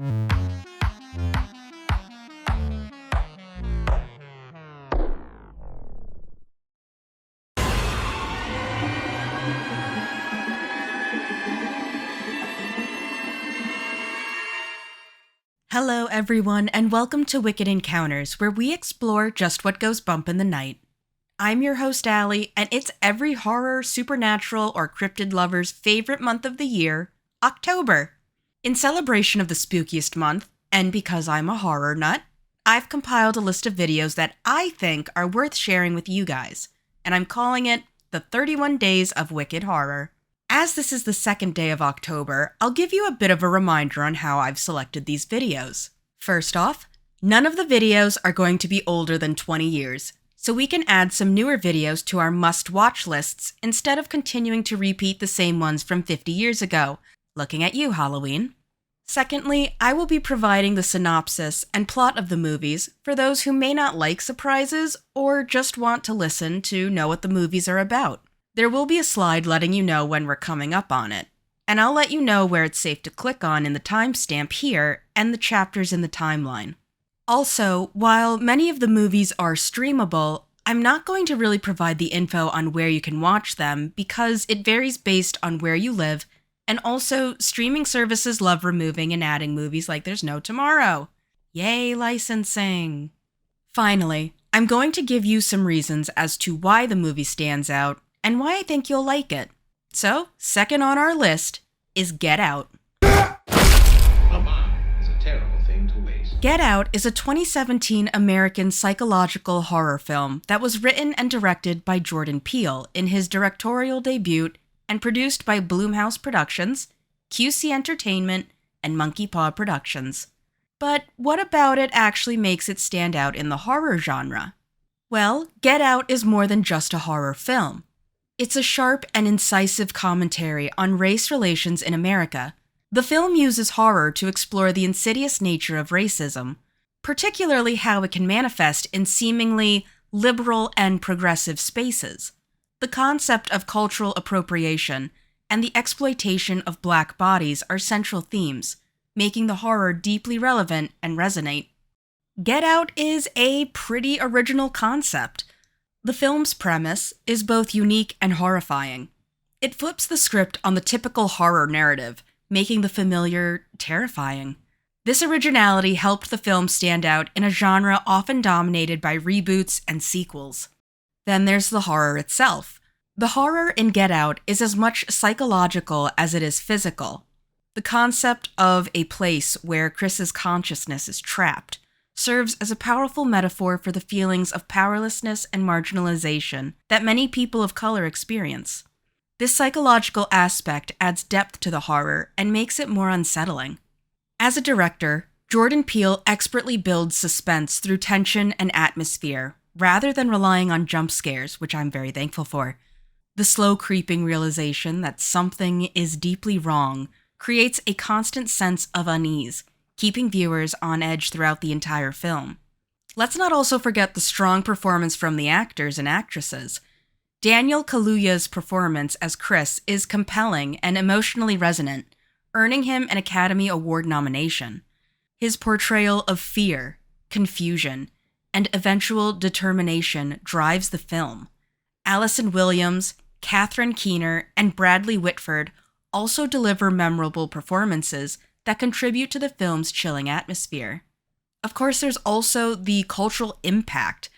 Hello everyone, and welcome to Wicked Encounters, where we explore just what goes bump in the night. I'm your host, Allie, and it's every horror, supernatural, or cryptid lover's favorite month of the year, October. In celebration of the spookiest month, and because I'm a horror nut, I've compiled a list of videos that I think are worth sharing with you guys, and I'm calling it the 31 Days of Wicked Horror. As this is the second day of October, I'll give you a bit of a reminder on how I've selected these videos. First off, none of the videos are going to be older than 20 years, so we can add some newer videos to our must-watch lists instead of continuing to repeat the same ones from 50 years ago. Looking at you, Halloween. Secondly, I will be providing the synopsis and plot of the movies for those who may not like surprises or just want to listen to know what the movies are about. There will be a slide letting you know when we're coming up on it, and I'll let you know where it's safe to click on in the timestamp here and the chapters in the timeline. Also, while many of the movies are streamable, I'm not going to really provide the info on where you can watch them because it varies based on where you live, and also streaming services love removing and adding movies like there's no tomorrow. Yay, licensing! Finally, I'm going to give you some reasons as to why the movie stands out and why I think you'll like it. So, second on our list is Get Out. A bomb is a terrible thing to waste. Get Out is a 2017 American psychological horror film that was written and directed by Jordan Peele in his directorial debut and produced by Blumhouse Productions, QC Entertainment, and Monkey Paw Productions. But what about it actually makes it stand out in the horror genre? Well, Get Out is more than just a horror film. It's a sharp and incisive commentary on race relations in America. The film uses horror to explore the insidious nature of racism, particularly how it can manifest in seemingly liberal and progressive spaces. The concept of cultural appropriation and the exploitation of Black bodies are central themes, making the horror deeply relevant and resonate. Get Out is a pretty original concept. The film's premise is both unique and horrifying. It flips the script on the typical horror narrative, making the familiar terrifying. This originality helped the film stand out in a genre often dominated by reboots and sequels. Then there's the horror itself. The horror in Get Out is as much psychological as it is physical. The concept of a place where Chris's consciousness is trapped serves as a powerful metaphor for the feelings of powerlessness and marginalization that many people of color experience. This psychological aspect adds depth to the horror and makes it more unsettling. As a director, Jordan Peele expertly builds suspense through tension and atmosphere, rather than relying on jump scares, which I'm very thankful for. The slow creeping realization that something is deeply wrong creates a constant sense of unease, keeping viewers on edge throughout the entire film. Let's not also forget the strong performance from the actors and actresses. Daniel Kaluuya's performance as Chris is compelling and emotionally resonant, earning him an Academy Award nomination. His portrayal of fear, confusion, and eventual determination drives the film. Allison Williams, Catherine Keener, and Bradley Whitford also deliver memorable performances that contribute to the film's chilling atmosphere. Of course, there's also the cultural impact.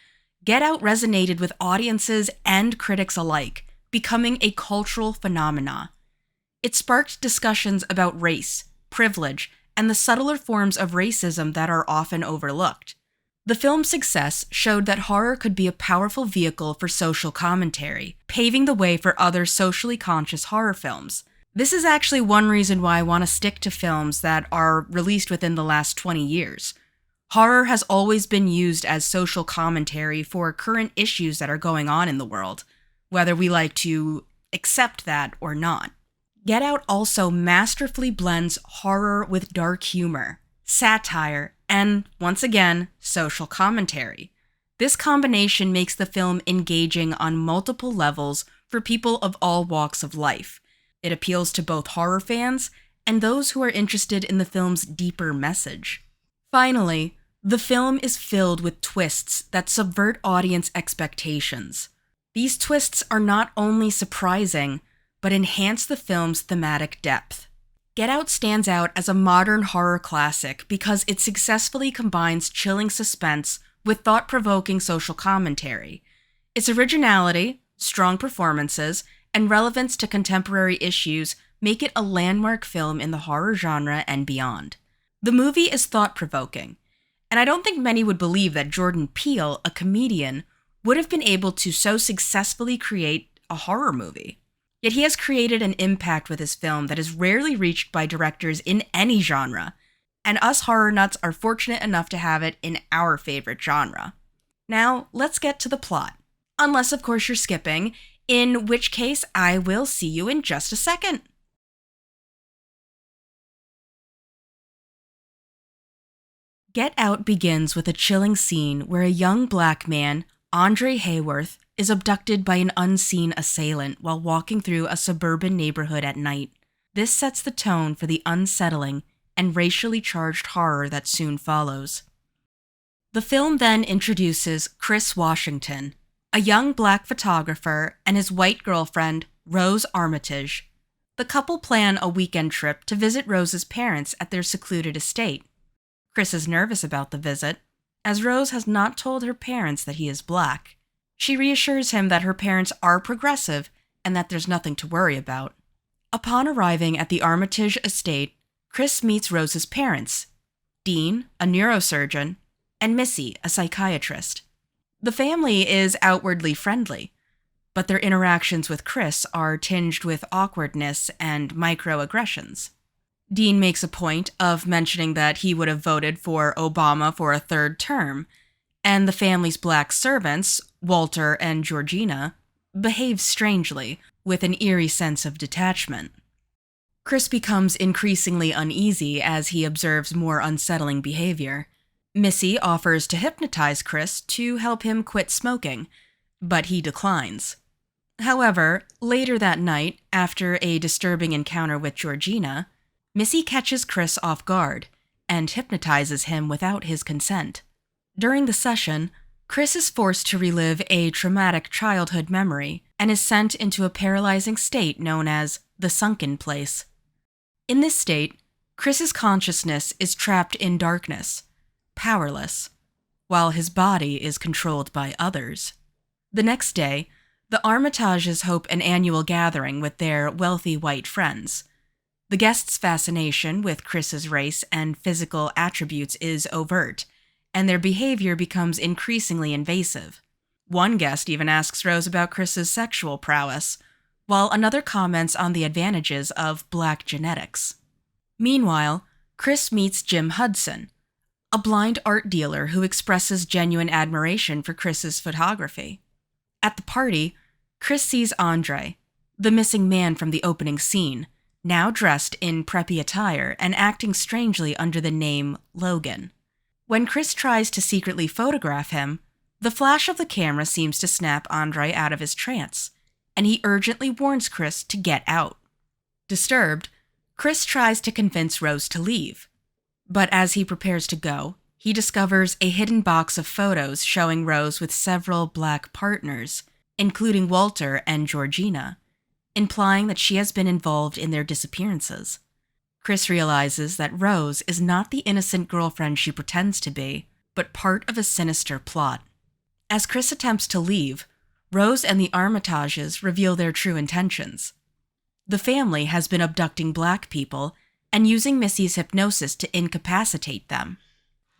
Get Out resonated with audiences and critics alike, becoming a cultural phenomena. It sparked discussions about race, privilege, and the subtler forms of racism that are often overlooked. The film's success showed that horror could be a powerful vehicle for social commentary, paving the way for other socially conscious horror films. This is actually one reason why I want to stick to films that are released within the last 20 years. Horror has always been used as social commentary for current issues that are going on in the world, whether we like to accept that or not. Get Out also masterfully blends horror with dark humor, satire, and, once again, social commentary. This combination makes the film engaging on multiple levels for people of all walks of life. It appeals to both horror fans and those who are interested in the film's deeper message. Finally, the film is filled with twists that subvert audience expectations. These twists are not only surprising, but enhance the film's thematic depth. Get Out stands out as a modern horror classic because it successfully combines chilling suspense with thought-provoking social commentary. Its originality, strong performances, and relevance to contemporary issues make it a landmark film in the horror genre and beyond. The movie is thought-provoking, and I don't think many would believe that Jordan Peele, a comedian, would have been able to so successfully create a horror movie. Yet he has created an impact with his film that is rarely reached by directors in any genre, and us horror nuts are fortunate enough to have it in our favorite genre. Now, let's get to the plot. Unless, of course, you're skipping, in which case I will see you in just a second. Get Out begins with a chilling scene where a young black man, Andre Hayworth, is abducted by an unseen assailant while walking through a suburban neighborhood at night. This sets the tone for the unsettling and racially charged horror that soon follows. The film then introduces Chris Washington, a young black photographer, and his white girlfriend, Rose Armitage. The couple plan a weekend trip to visit Rose's parents at their secluded estate. Chris is nervous about the visit, as Rose has not told her parents that he is black. She reassures him that her parents are progressive and that there's nothing to worry about. Upon arriving at the Armitage estate, Chris meets Rose's parents, Dean, a neurosurgeon, and Missy, a psychiatrist. The family is outwardly friendly, but their interactions with Chris are tinged with awkwardness and microaggressions. Dean makes a point of mentioning that he would have voted for Obama for a third term, and the family's black servants, Walter and Georgina, behave strangely, with an eerie sense of detachment. Chris becomes increasingly uneasy as he observes more unsettling behavior. Missy offers to hypnotize Chris to help him quit smoking, but he declines. However, later that night, after a disturbing encounter with Georgina, Missy catches Chris off guard and hypnotizes him without his consent. During the session, Chris is forced to relive a traumatic childhood memory and is sent into a paralyzing state known as the sunken place. In this state, Chris's consciousness is trapped in darkness, powerless, while his body is controlled by others. The next day, the Armitages hope an annual gathering with their wealthy white friends. The guests' fascination with Chris's race and physical attributes is overt, and their behavior becomes increasingly invasive. One guest even asks Rose about Chris's sexual prowess, while another comments on the advantages of black genetics. Meanwhile, Chris meets Jim Hudson, a blind art dealer who expresses genuine admiration for Chris's photography. At the party, Chris sees Andre, the missing man from the opening scene, now dressed in preppy attire and acting strangely under the name Logan. When Chris tries to secretly photograph him, the flash of the camera seems to snap Andre out of his trance, and he urgently warns Chris to get out. Disturbed, Chris tries to convince Rose to leave, but as he prepares to go, he discovers a hidden box of photos showing Rose with several black partners, including Walter and Georgina, implying that she has been involved in their disappearances. Chris realizes that Rose is not the innocent girlfriend she pretends to be, but part of a sinister plot. As Chris attempts to leave, Rose and the Armitages reveal their true intentions. The family has been abducting black people and using Missy's hypnosis to incapacitate them.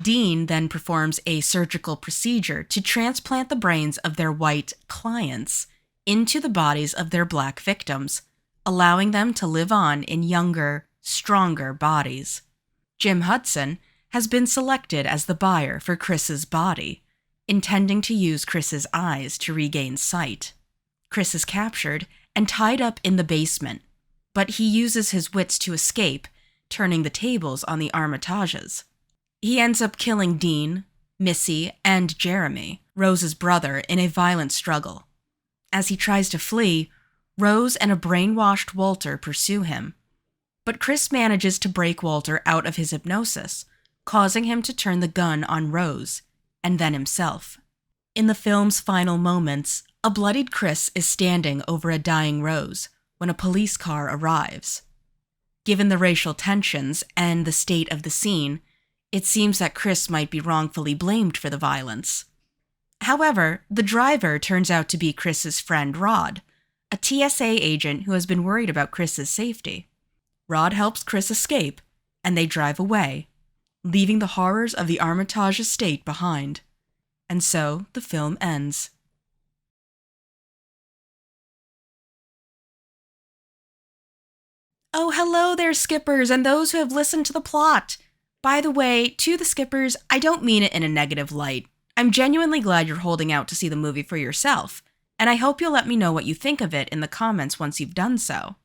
Dean then performs a surgical procedure to transplant the brains of their white clients into the bodies of their black victims, allowing them to live on in younger, stronger bodies. Jim Hudson has been selected as the buyer for Chris's body, intending to use Chris's eyes to regain sight. Chris is captured and tied up in the basement, but he uses his wits to escape, turning the tables on the Armitages. He ends up killing Dean, Missy, and Jeremy, Rose's brother, in a violent struggle. As he tries to flee, Rose and a brainwashed Walter pursue him. But Chris manages to break Walter out of his hypnosis, causing him to turn the gun on Rose, and then himself. In the film's final moments, a bloodied Chris is standing over a dying Rose when a police car arrives. Given the racial tensions and the state of the scene, it seems that Chris might be wrongfully blamed for the violence. However, the driver turns out to be Chris's friend Rod, a TSA agent who has been worried about Chris's safety. Rod helps Chris escape, and they drive away, leaving the horrors of the Armitage estate behind. And so the film ends. Oh, hello there, skippers, and those who have listened to the plot. By the way, to the skippers, I don't mean it in a negative light. I'm genuinely glad you're holding out to see the movie for yourself, and I hope you'll let me know what you think of it in the comments once you've done so.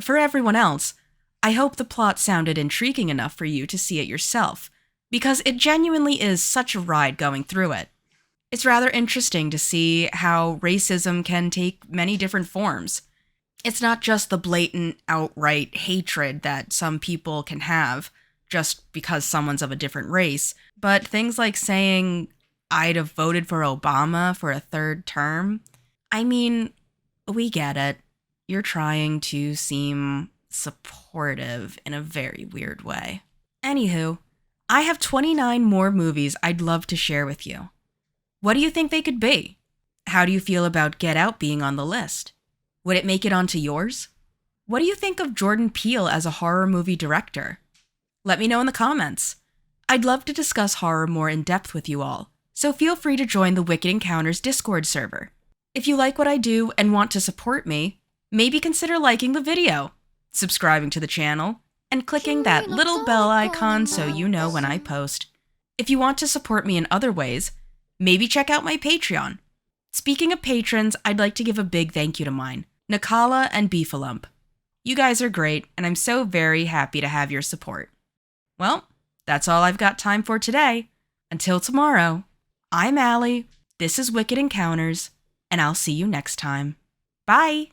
For everyone else, I hope the plot sounded intriguing enough for you to see it yourself, because it genuinely is such a ride going through it. It's rather interesting to see how racism can take many different forms. It's not just the blatant, outright hatred that some people can have just because someone's of a different race, but things like saying, "I'd have voted for Obama for a third term." I mean, we get it. You're trying to seem supportive in a very weird way. Anywho, I have 29 more movies I'd love to share with you. What do you think they could be? How do you feel about Get Out being on the list? Would it make it onto yours? What do you think of Jordan Peele as a horror movie director? Let me know in the comments. I'd love to discuss horror more in depth with you all, so feel free to join the Wicked Encounters Discord server. If you like what I do and want to support me, maybe consider liking the video, subscribing to the channel, and clicking that little bell icon so you know when I post. If you want to support me in other ways, maybe check out my Patreon. Speaking of patrons, I'd like to give a big thank you to mine, Nakala and Beefalump. You guys are great, and I'm so very happy to have your support. Well, that's all I've got time for today. Until tomorrow, I'm Allie, this is Wicked Encounters, and I'll see you next time. Bye!